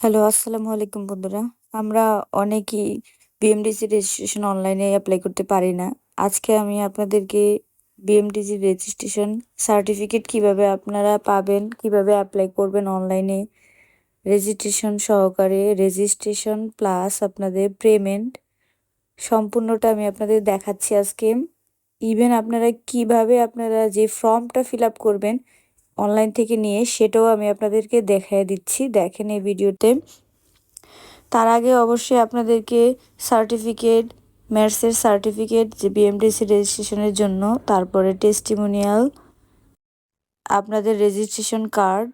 Hello, আসসালামু আলাইকুম বন্ধুরা। আমরা অনেকেই বিএমডিসি রেজিস্ট্রেশন অনলাইনে এপ্লাই করতে পারি না। আজকে আমি আপনাদেরকে বিএমডিসি রেজিস্ট্রেশন সার্টিফিকেট কিভাবে আপনারা পাবেন, কিভাবে এপ্লাই করবেন অনলাইনে রেজিস্ট্রেশন সহকারে, রেজিস্ট্রেশন প্লাস আপনাদের পেমেন্ট সম্পূর্ণটা আমি আপনাদের দেখাচ্ছি আজকে। ইভেন আপনারা কিভাবে আপনারা যে ফর্মটা ফিল আপ করবেন অনলাইন থেকে নিয়ে সেটাও আমি আপনাদেরকে দেখায় দিচ্ছি। দেখেন এই ভিডিওতে। তার আগে অবশ্যই আপনাদেরকে সার্টিফিকেট, ম্যাথসের সার্টিফিকেট যে বিএমডিসি রেজিস্ট্রেশনের জন্য, তারপরে টেস্টিমোনিয়াল, আপনাদের রেজিস্ট্রেশন কার্ড,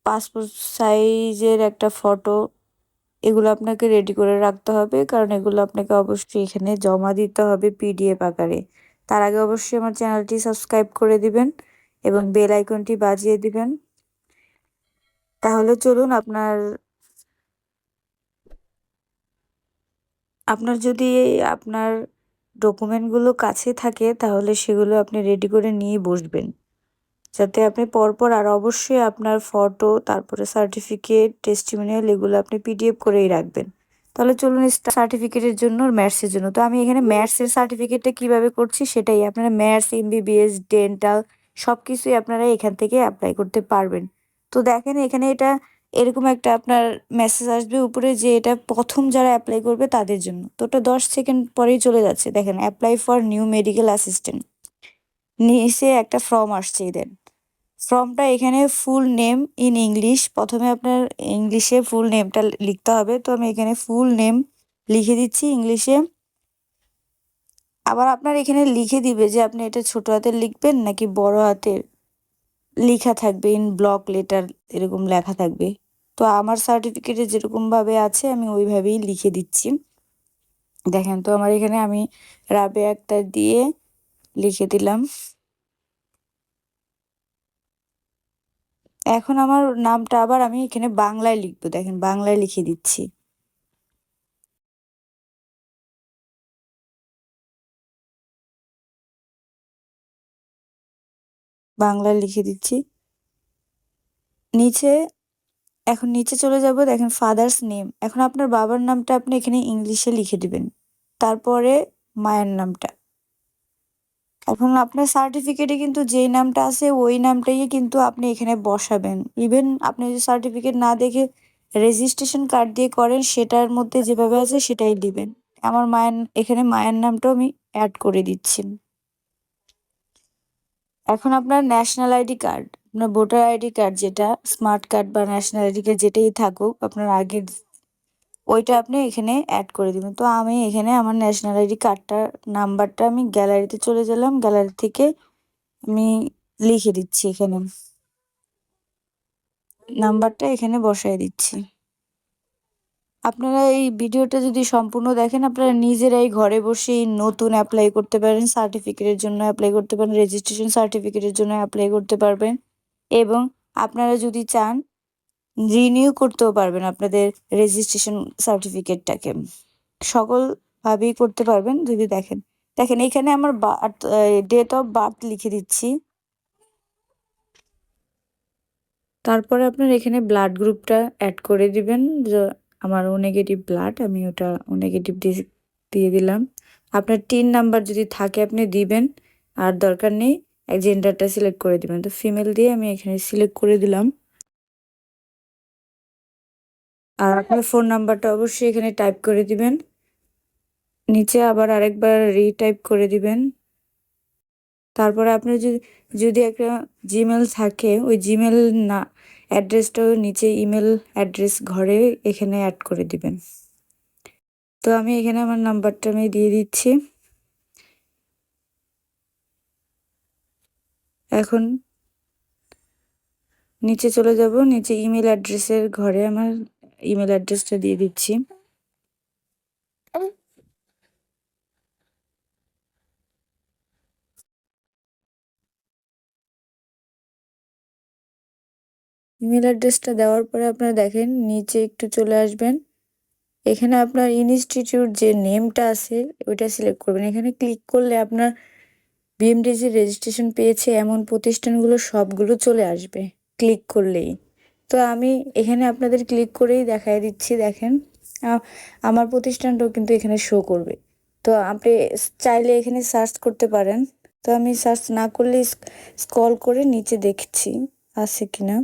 পাসপোর্ট সাইজের একটা ফটো, এগুলো আপনাকে রেডি করে রাখতে হবে, কারণ এগুলো আপনাকে অবশ্যই এখানে জমা দিতে হবে পিডিএফ আকারে। তার আগে অবশ্যই আমার চ্যানেলটি সাবস্ক্রাইব করে দিবেন এবং বেল আইকনটি বাজিয়ে দিবেন। তাহলে চলুন আপনার যদি আপনার ডকুমেন্টগুলো কাছে থাকে তাহলে সেগুলো আপনি রেডি করে নিয়ে বসবেন, যাতে আপনি পরপর আর অবশ্যই আপনার ফটো, তারপরে সার্টিফিকেট, টেস্টিমোনিয়াল এগুলো আপনি পিডিএফ করেই রাখবেন। তাহলে চলুন সার্টিফিকেটের জন্য, ম্যাথসের জন্য। তো আমি এখানে ম্যাথসের সার্টিফিকেটটা কিভাবে করছি সেটাই। আপনারা ম্যাথস, এমবিবিএস, ডেন্টাল সব কিছুই আপনারা এখান থেকে অ্যাপ্লাই করতে পারবেন। তো দেখেন এখানে এটা এরকম একটা আপনার মেসেজ আসবে উপরে যে এটা প্রথম যারা অ্যাপ্লাই করবে তাদের জন্য। তো ওটা 10 সেকেন্ড পরেই চলে যাচ্ছে। দেখেন apply for new medical assistant, নিচে একটা ফর্ম আসছে। দেন ফর্মটা এখানে ফুল নেম ইন ইংলিশ, প্রথমে আপনার ইংলিশে ফুল নেমটা লিখতে হবে। তো আমি এখানে ফুল নেম লিখে দিচ্ছি ইংলিশে। আবার আপনার এখানে লিখে দিবে যে আপনি এটা ছোট হাতের লিখবেন নাকি বড় হাতের লেখা থাকবে, ইন ব্লক লেটার এরকম লেখা থাকবে। তো আমার সার্টিফিকেটে যেরকমভাবে আছে আমি ওইভাবেই লিখে দিচ্ছি। দেখেন তো আমার এখানে আমি রাবে একটা দিয়ে লিখে দিলাম। এখন আমার নামটা আবার আমি এখানে বাংলায় লিখবো। দেখেন বাংলায় লিখে দিচ্ছি। বাংলায় লিখে দিচ্ছি। নিচে এখন নিচে চলে যাব। দেখেন ফাদার্স নেম, এখন আপনার বাবার নামটা আপনি এখানে ইংলিশে লিখে দিবেন, তারপরে মায়ের নামটা। এখন আপনার সার্টিফিকেটে কিন্তু যেই নামটা আছে ওই নামটাই কিন্তু আপনি এখানে বসাবেন। ইভেন আপনি যদি সার্টিফিকেট না দেখে রেজিস্ট্রেশন কার্ড দিয়ে করেন সেটার মধ্যে যেভাবে আছে সেটাই দিবেন। আমার মায়ের এখানে মায়ের নামটাও আমি অ্যাড করে দিচ্ছি। এখন আপনার ন্যাশনাল আইডি কার্ড, আপনার ভোটার আইডি কার্ড, যেটা স্মার্ট কার্ড বা ন্যাশনাল আইডি কার্ড যেটাই থাকুক আপনার আগের, ওইটা আপনি এখানে অ্যাড করে দিবেন। তো আমি এখানে আমার ন্যাশনাল আইডি কার্ডটার নাম্বারটা আমি গ্যালারিতে চলে গেলাম, গ্যালারি থেকে আমি লিখে দিচ্ছি এখানে নাম্বারটা এখানে বসায় দিচ্ছি। আপনারা এই ভিডিওটা যদি সম্পূর্ণ দেখেন আপনারা নিজেরাই ঘরে বসেই নতুন অ্যাপ্লাই করতে পারেন, সার্টিফিকেটের জন্য অ্যাপ্লাই করতে পারেন, রেজিস্ট্রেশন সার্টিফিকেটের জন্য অ্যাপ্লাই করতে পারবেন এবং আপনারা যদি চান রিনিউ করতেও পারবেন আপনাদের রেজিস্ট্রেশন সার্টিফিকেটটাকে। সকলভাবেই করতে পারবেন যদি দেখেন। দেখেন এখানে আমার ডেট অফ বার্থ লিখে দিচ্ছি। তারপরে আপনার এখানে ব্লাড গ্রুপটা অ্যাড করে দিবেন। আমার ও নেগেটিভ ব্লাড, আমি ওটা ও নেগেটিভ দিয়ে দিলাম। আপনার 3 নাম্বার যদি থাকে আপনি দিবেন, আর দরকার নেই জেন্ডারটা সিলেক্ট করে দিবেন। তো ফিমেল দিয়ে আমি এখানে সিলেক্ট করে দিলাম। আর আপনার ফোন নাম্বারটা অবশ্যই এখানে টাইপ করে দিবেন। নিচে আবার আরেকবার রিটাইপ করে দিবেন। তারপরে আপনার যদি একটা জিমেল থাকে ওই জিমেল না অ্যাড্রেসটাও নিচে ইমেল অ্যাড্রেস ঘরে এখানে অ্যাড করে দিবেন। তো আমি এখানে আমার নাম্বারটা আমি দিয়ে দিচ্ছি। এখন নিচে চলে যাব, নিচে ইমেল অ্যাড্রেসের ঘরে আমার ইমেল অ্যাড্রেসটা দিয়ে দিচ্ছি। ইমেল অ্যাড্রেসটা দেওয়ার পরে আপনারা দেখেন নিচে একটু চলে আসবেন। এখানে আপনার ইনস্টিটিউট যে নেমটা আছে ওইটা সিলেক্ট করবেন। এখানে ক্লিক করলে আপনার বিএমডিসি রেজিস্ট্রেশন পেয়েছে এমন প্রতিষ্ঠানগুলো সবগুলো চলে আসবে ক্লিক করলেই। তো আমি এখানে আপনাদের ক্লিক করেই দেখাই দিচ্ছি, দেখেন আমার প্রতিষ্ঠানটাও কিন্তু এখানে শো করবে। তো আপনি চাইলে এখানে সার্চ করতে পারেন। তো আমি সার্চ না করলে স্ক্রল করে নিচে দেখছি আছে কিনা।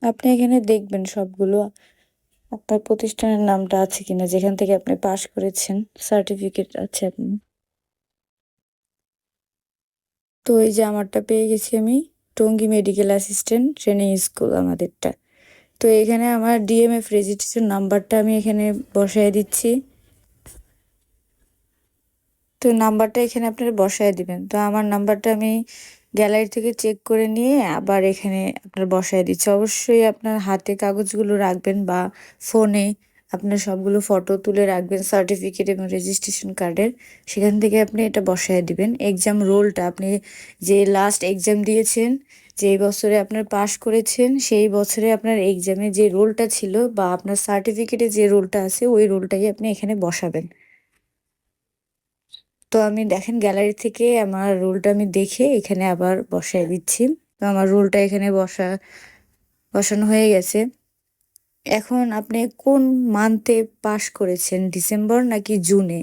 আপনি এখানে দেখবেন সবগুলো আপনার প্রতিষ্ঠানের নামটা আছে কিনা, যেখান থেকে আপনি পাস করেছেন, সার্টিফিকেট আছে আপনি। তো এই যে আমারটা পেয়ে গেছি আমি, Tongi medical assistant training school আমাদেরটা। তো এখানে আমার ডিএমএফ রেজিস্ট্রেশন নাম্বারটা আমি এখানে বসায় দিচ্ছি। তো নাম্বারটা এখানে আপনারা বসায় দিবেন। তো আমার নাম্বারটা আমি গ্যালারি থেকে চেক করে নিয়ে আবার এখানে আপনার বসায় দিচ্ছি। অবশ্যই আপনার হাতে কাগজগুলো রাখবেন বা ফোনে আপনার সবগুলো ফটো তুলে রাখবেন সার্টিফিকেট এবং রেজিস্ট্রেশন কার্ডের। সেখান থেকে আপনি এটা বসায় দিবেন। এক্সাম রোলটা আপনি যে লাস্ট এক্সাম দিয়েছেন, যেই বছরে আপনার পাস করেছেন, সেই বছরে আপনার এক্সামে যে রোলটা ছিল বা আপনার সার্টিফিকেটে যে রোলটা আছে ওই রোলটাই আপনি এখানে বসাবেন। তো আমি দেখেন গ্যালারি থেকে আমার রোলটা আমি দেখে এখানে আবার বসায় দিচ্ছি। তো আমার রোলটা এখানে বসানো হয়ে গেছে। এখন আপনি কোন মান্থে পাস করেছেন, ডিসেম্বর নাকি জুনে?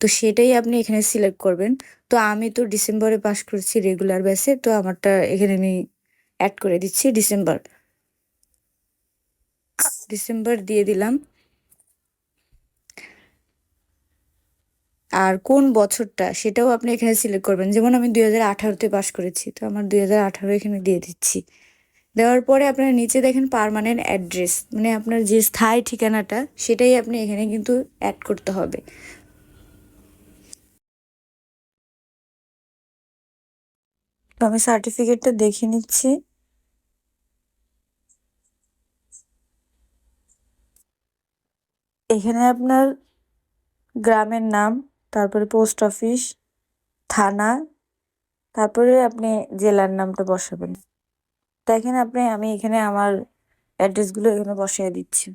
তো সেটাই আপনি এখানে সিলেক্ট করবেন। তো আমি তো ডিসেম্বরে পাস করেছি রেগুলার বেসে, তো আমারটা এখানে আমি অ্যাড করে দিচ্ছি ডিসেম্বর। ডিসেম্বর দিয়ে দিলাম। আর কোন বছরটা সেটাও আপনি এখানে সিলেক্ট করবেন। যেমন আমি 2018-তে পাস করেছি, তো আমার 2018 এখানে দিয়ে দিচ্ছি। দেওয়ার পরে আপনারা নিচে দেখেন পার্মানেন্ট অ্যাড্রেস, মানে আপনার যে স্থায়ী ঠিকানাটা সেটাই আপনি এখানে কিন্তু অ্যাড করতে হবে। তো আমি সার্টিফিকেটটা দেখে নিচ্ছি। এখানে আপনার গ্রামের নাম, তারপরে পোস্ট অফিস, থানা, তারপরে আপনি জেলার নামটা বসাবেন। দেখেন আমি এখানে আমার অ্যাড্রেসগুলো এখানে বসিয়ে দিচ্ছি।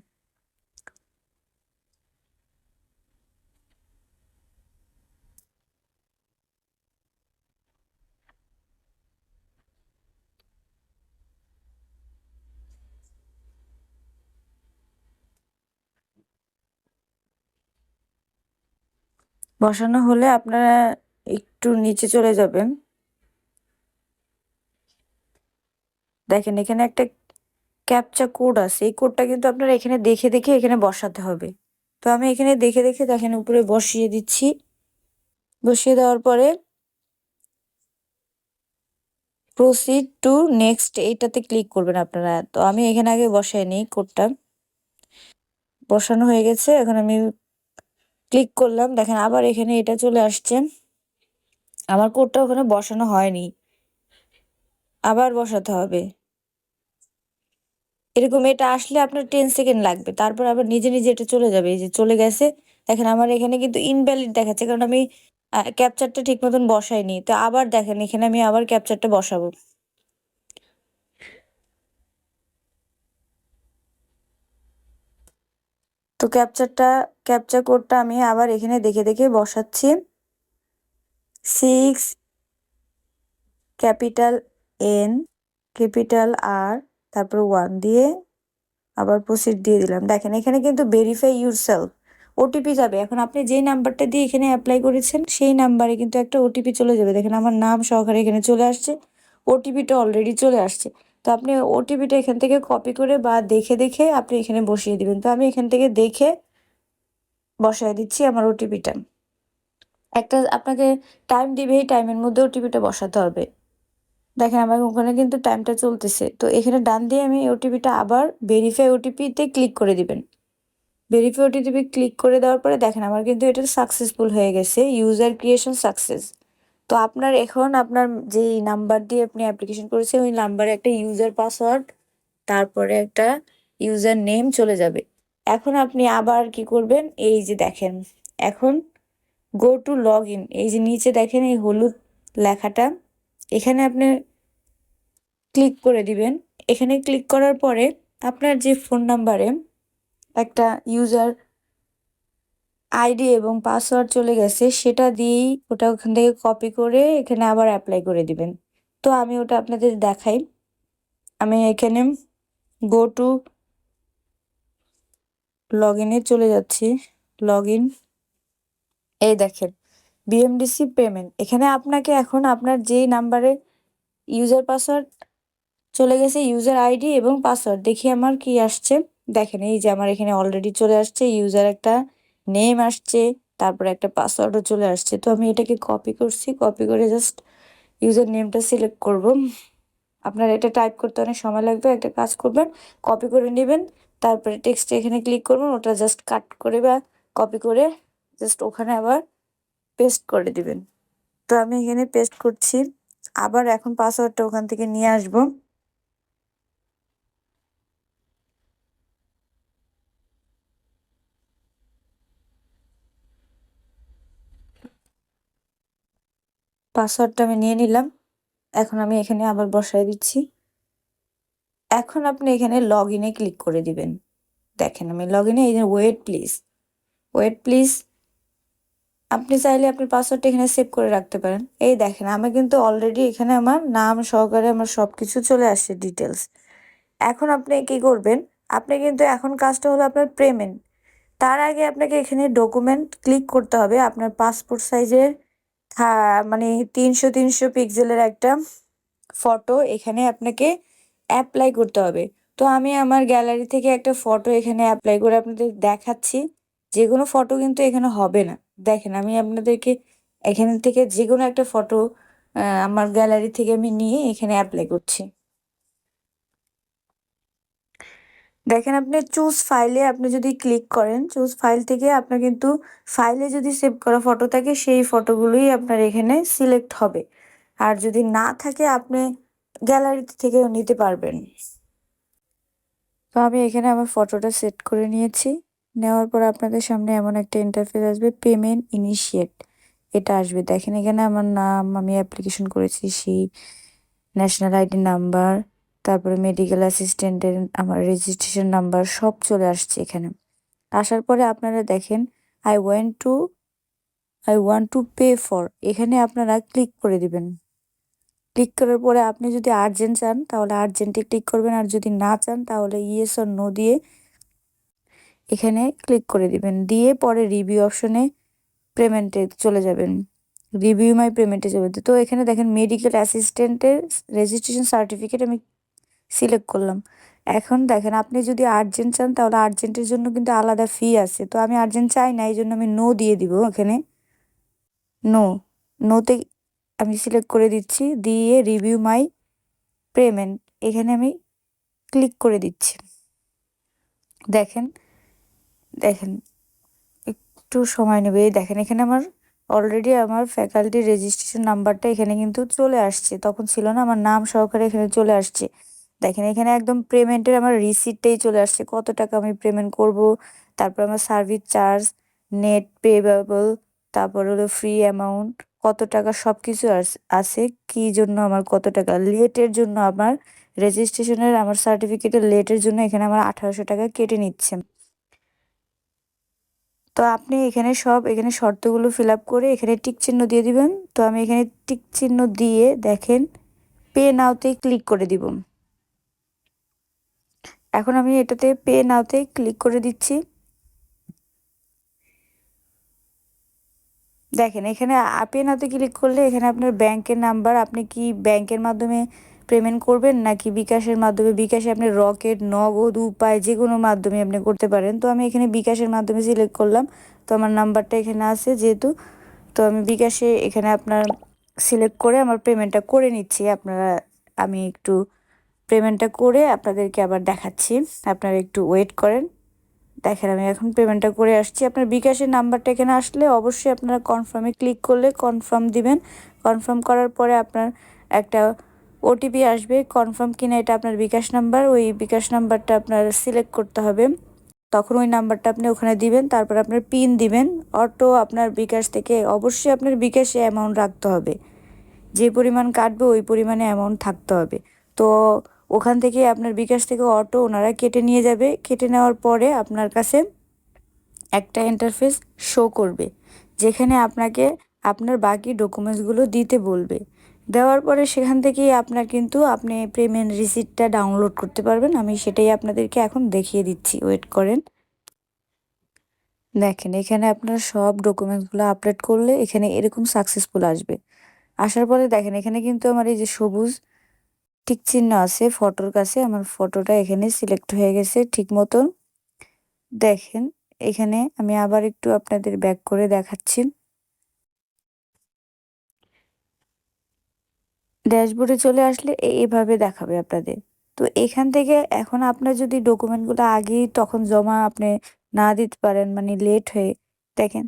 বসানো হলে আপনারা একটু নিচে চলে যাবেন। দেখেন এখানে একটা ক্যাপচা কোড আছে, এই কোডটা কিন্তু আপনারা এখানে দেখে দেখে এখানে বসাতে হবে। তো আমি এখানে দেখে দেখে দেখেন উপরে বসিয়ে দিচ্ছি। বসিয়ে দেওয়ার পরে প্রসিড টু নেক্সট এইটাতে ক্লিক করবেন আপনারা। তো আমি এখানে আগে বসাই নিই কোডটা। বসানো হয়ে গেছে, এখন আমি ক্লিক করলাম, দেখেন আবার এখানে এটা চলে আসছে। আমার কোডটা ওখানে বসানো হয়নি, আবার বসাতে হবে। এরকম এটা আসলে আপনার 10 সেকেন্ড লাগবে, তারপর আবার নিজে নিজে এটা চলে যাবে। এই যে চলে গেছে, দেখেন আমার এখানে কিন্তু ইনভ্যালিড দেখাচ্ছে, কারণ আমি ক্যাপচারটা ঠিক মতন বসাইনি। তো আবার দেখেন এখানে আমি আবার ক্যাপচারটা বসাবো। তো ক্যাপচার কোডটা আমি আবার এখানে দেখে দেখে বসাচ্ছি। 6 ক্যাপিটাল এন ক্যাপিটাল আর তারপর 1 দিয়ে আবার প্রসিড দিয়ে দিলাম। দেখেন এখানে কিন্তু ভেরিফাই ইউরসেলফ ওটিপি যাবে। এখন আপনি যেই নাম্বারটা দিয়ে এখানে অ্যাপ্লাই করেছেন সেই নাম্বারে কিন্তু একটা ওটিপি চলে যাবে। দেখেন আমার নাম সহকারে এখানে চলে আসছে, ওটিপিটা অলরেডি চলে আসছে। তো আপনি ওটিপিটা এখান থেকে কপি করে বা দেখে দেখে আপনি এখানে বসিয়ে দিবেন। তো আমি এখান থেকে দেখে বসায় দিচ্ছি আমার ওটিপিটা। একটা আপনাকে টাইম দিবে, এই টাইমের মধ্যে ওটিপিটা বসাতে হবে। দেখেন আমার ওখানে কিন্তু টাইমটা চলতেছে। তো এখানে ডান দিয়ে আমি ওটিপিটা আবার ভেরিফাই ওটিপিতে ক্লিক করে দিবেন। ভেরিফাই ওটিপি ক্লিক করে দেওয়ার পরে দেখেন আমার কিন্তু এটা সাকসেসফুল হয়ে গেছে, ইউজার ক্রিয়েশন সাকসেস। তো আপনার এখন আপনার যেই নাম্বার দিয়ে আপনি অ্যাপ্লিকেশন করেছেন ওই নাম্বারে একটা ইউজার পাসওয়ার্ড, তারপরে একটা ইউজার নেম চলে যাবে। এখন আপনি আবার কি করবেন, এই যে দেখেন এখন গো টু লগ ইন, এই যে নিচে দেখেন এই হলুদ লেখাটা, এখানে আপনি ক্লিক করে দিবেন। এখানে ক্লিক করার পরে আপনার যে ফোন নাম্বারে একটা ইউজার আইডি এবং পাসওয়ার্ড চলে গেছে সেটা দিয়েই ওটা ওখান থেকে কপি করে এখানে আবার অ্যাপ্লাই করে দিবেন। তো আমি ওটা আপনাদের দেখাই। আমি এখানে গো টু লগইনে চলে যাচ্ছি। লগইন, এই দেখেন বিএমডিসি পেমেন্ট। এখানে আপনাকে এখন আপনার যেই নাম্বারে ইউজার পাসওয়ার্ড চলে গেছে, ইউজার আইডি এবং পাসওয়ার্ড দেখি আমার কি আসছে। দেখেন এই যে আমার এখানে অলরেডি চলে আসছে, ইউজার একটা নেম আসছে, তারপরে একটা পাসওয়ার্ডও চলে আসছে। তো আমি এটাকে কপি করছি, কপি করে জাস্ট ইউজার নেমটা সিলেক্ট করব। আপনার এটা টাইপ করতে অনেক সময় লাগবে, একটা কাজ করবেন, কপি করে নেবেন, তারপরে টেক্সটে এখানে ক্লিক করবেন, ওটা জাস্ট কাট করে বা কপি করে জাস্ট ওখানে আবার পেস্ট করে দিবেন। তো আমি এখানে পেস্ট করছি, আবার এখন পাসওয়ার্ডটা ওখান থেকে নিয়ে আসব। পাসওয়ার্ডটা আমি নিয়ে নিলাম, এখন আমি এখানে আবার বসায় দিচ্ছি। এখন আপনি এখানে লগ ইনে ক্লিক করে দিবেন। দেখেন আমি লগ ইনে, এই যে ওয়েট প্লিজ, ওয়েট প্লিজ। আপনি চাইলে আপনার পাসওয়ার্ডটা এখানে সেভ করে রাখতে পারেন। এই দেখেন আমি কিন্তু অলরেডি এখানে আমার নাম সহকারে আমার সব কিছু চলে আসছে ডিটেলস। এখন আপনি কি করবেন, আপনি কিন্তু এখন কাজটা হলো আপনার পেমেন্ট। তার আগে আপনাকে এখানে ডকুমেন্ট ক্লিক করতে হবে। আপনার পাসপোর্ট সাইজের মানে 300 পিক্সেলের একটা ফটো এখানে আপনাকে অ্যাপ্লাই করতে হবে। তো আমি আমার গ্যালারি থেকে একটা ফটো এখানে অ্যাপ্লাই করে আপনাদের দেখাচ্ছি। যেকোনো ফটো কিন্তু এখানে হবে না। দেখেন আমি আপনাদেরকে এখান থেকে যেকোনো একটা ফটো আমার গ্যালারি থেকে আমি নিয়ে এখানে অ্যাপ্লাই করছি। দেখেন আপনি চুজ ফাইলে আপনি যদি ক্লিক করেন, চুজ ফাইল থেকে আপনার কিন্তু ফাইলে যদি সেভ করা ফটো থাকে সেই ফটোগুলোই আপনার এখানে সিলেক্ট হবে। আর যদি না থাকে আপনি গ্যালারি থেকেও নিতে পারবেন। তো আমি এখানে আমার ফটোটা সেট করে নিয়েছি। নেওয়ার পর আপনাদের সামনে এমন একটা ইন্টারফেস আসবে, পেমেন্ট ইনিশিয়েট এটা আসবে। দেখেন এখানে আমার নাম, আমি অ্যাপ্লিকেশন করেছি সেই ন্যাশনাল আইডি নাম্বার, তারপরে মেডিকেল অ্যাসিস্ট্যান্টের আমার রেজিস্ট্রেশন নাম্বার সব চলে আসছে এখানে। আসার পরে আপনারা দেখেন I want to pay for, এখানে আপনারা ক্লিক করে দিবেন। ক্লিক করার পরে আপনি যদি আর্জেন্ট চান তাহলে আর্জেন্টে ক্লিক করবেন, আর যদি না চান তাহলে ইয়েস অর নো দিয়ে এখানে ক্লিক করে দিবেন। দিয়ে পরে রিভিউ অপশনে পেমেন্টে চলে যাবেন, রিভিউ মাই পেমেন্টে যাবে। তো এখানে দেখেন মেডিকেল অ্যাসিস্ট্যান্টের রেজিস্ট্রেশন সার্টিফিকেট আমি সিলেক্ট করলাম। এখন দেখেন আপনি যদি আর্জেন্ট চান তাহলে আর্জেন্টের জন্য কিন্তু আলাদা ফি আছে। তো আমি আর্জেন্ট চাই না, এই জন্য আমি নো দিয়ে দিব। এখানে নো, নোতে আমি সিলেক্ট করে দিচ্ছি, দিয়ে রিভিউ মাই পেমেন্ট এখানে আমি ক্লিক করে দিচ্ছি। দেখেন দেখেন একটু সময় নেবে। এই দেখেন এখানে আমার অলরেডি আমার ফ্যাকাল্টি রেজিস্ট্রেশন নাম্বারটা এখানে কিন্তু চলে আসছে, তখন ছিল না, আমার নাম সহকারে এখানে চলে আসছে। দেখেন এখানে একদম পেমেন্টের আমার রিসিপ্টটাই চলে আসছে, কত টাকা আমি পেমেন্ট করব, তারপর আমার সার্ভিস চার্জ, নেট পেয়েবল, তারপর হলো ফ্রি অ্যামাউন্ট কত টাকা সব কিছু আছে, কি জন্য আমার কত টাকা লেটের জন্য, আমার রেজিস্ট্রেশনের আমার সার্টিফিকেটের লেটের জন্য এখানে আমার 1800 টাকা কেটে নিচ্ছে। তো আপনি এখানে শর্তগুলো ফিল আপ করে এখানে টিক চিহ্ন দিয়ে দিবেন। তো আমি এখানে টিক চিহ্ন দিয়ে দেখেন পে নাওতে ক্লিক করে দিব। এখন আমি এটাতে পে নাওতে ক্লিক করে দিচ্ছি। দেখেন এখানে পে নাওতে ক্লিক করলে এখানে আপনার ব্যাংকের নাম্বার, আপনি কি ব্যাংকের মাধ্যমে পেমেন্ট করবেন নাকি বিকাশের মাধ্যমে, বিকাশে আপনি রকেট, নগদ, উপায় যে কোনো মাধ্যমে আপনি করতে পারেন। তো আমি এখানে বিকাশের মাধ্যমে সিলেক্ট করলাম। তো আমার নাম্বারটা এখানে আছে যেহেতু, তো আমি বিকাশে এখানে আপনার সিলেক্ট করে আমার পেমেন্টটা করে নিচ্ছি। আমি একটু পেমেন্টটা করে আপনাদেরকে আবার দেখাচ্ছি, আপনারা একটু ওয়েট করেন। দেখেন আমি এখন পেমেন্টটা করে আসছি। আপনার বিকাশের নাম্বারটা এখানে আসলে অবশ্যই আপনারা কনফার্মে ক্লিক করলে কনফার্ম দিবেন। কনফার্ম করার পরে আপনার একটা ওটিপি আসবে, কনফার্ম কিনা এটা আপনার বিকাশ নাম্বার, ওই বিকাশ নাম্বারটা আপনার সিলেক্ট করতে হবে। তখন ওই নাম্বারটা আপনি ওখানে দিবেন, তারপর আপনার পিন দিবেন। অটো আপনার বিকাশ থেকে অবশ্যই আপনার বিকাশে অ্যামাউন্ট রাখতে হবে, যে পরিমাণ কাটবে ওই পরিমাণে অ্যামাউন্ট থাকতে হবে। তো ওখান থেকে আপনার বিকাশ থেকে অটো ওনারা কেটে নিয়ে যাবে। কেটে নেওয়ার পরে আপনার কাছে একটা ইন্টারফেস শো করবে, যেখানে আপনাকে আপনার বাকি ডকুমেন্টসগুলো দিতে বলবে। দেওয়ার পরে সেখান থেকেই আপনার কিন্তু আপনি পেমেন্ট রিসিপ্টটা ডাউনলোড করতে পারবেন। আমি সেটাই আপনাদেরকে এখন দেখিয়ে দিচ্ছি, ওয়েট করেন। দেখেন, এখানে আপনার সব ডকুমেন্টসগুলো আপলোড করলে এখানে এরকম সাকসেসফুল আসবে। আসার পরে দেখেন, এখানে কিন্তু আমার এই যে সবুজ টিক চিহ্ন আছে ফটোর কাছে, আমার ফটোটা এখানে সিলেক্ট হয়ে গেছে ঠিক মতন। দেখেন, এখানে আমি আবার একটু আপনাদের ব্যাক করে দেখাচ্ছি। ড্যাশবোর্ডে চলে আসলে এভাবে দেখাবে আপনাদের। তো এখান থেকে এখন আপনার যদি ডকুমেন্টগুলো আগেই তখন জমা আপনি না দিতে পারেন, মানে লেট হয়ে, দেখেন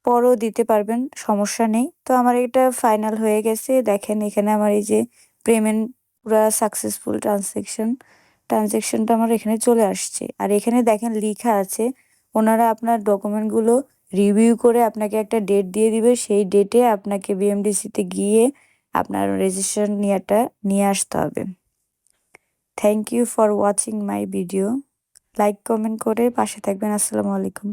পরেও দিতে পারবেন, সমস্যা নেই। তো আমার এটা ফাইনাল হয়ে গেছে। দেখেন, এখানে আমার এই যে পেমেন্ট পুরা সাকসেসফুল ট্রানজ্যাকশনটা আমার এখানে চলে আসছে। আর এখানে দেখেন লিখা আছে, ওনারা আপনার ডকুমেন্টগুলো রিভিউ করে আপনাকে একটা ডেট দিয়ে দিবে। সেই ডেটে আপনাকে বিএমডিসিতে গিয়ে আপনার রেজিস্ট্রেশন নিয়ে আসতে হবে। Thank you for watching my video. Like comment করে পাশে থাকবেন। আসসালামু আলাইকুম।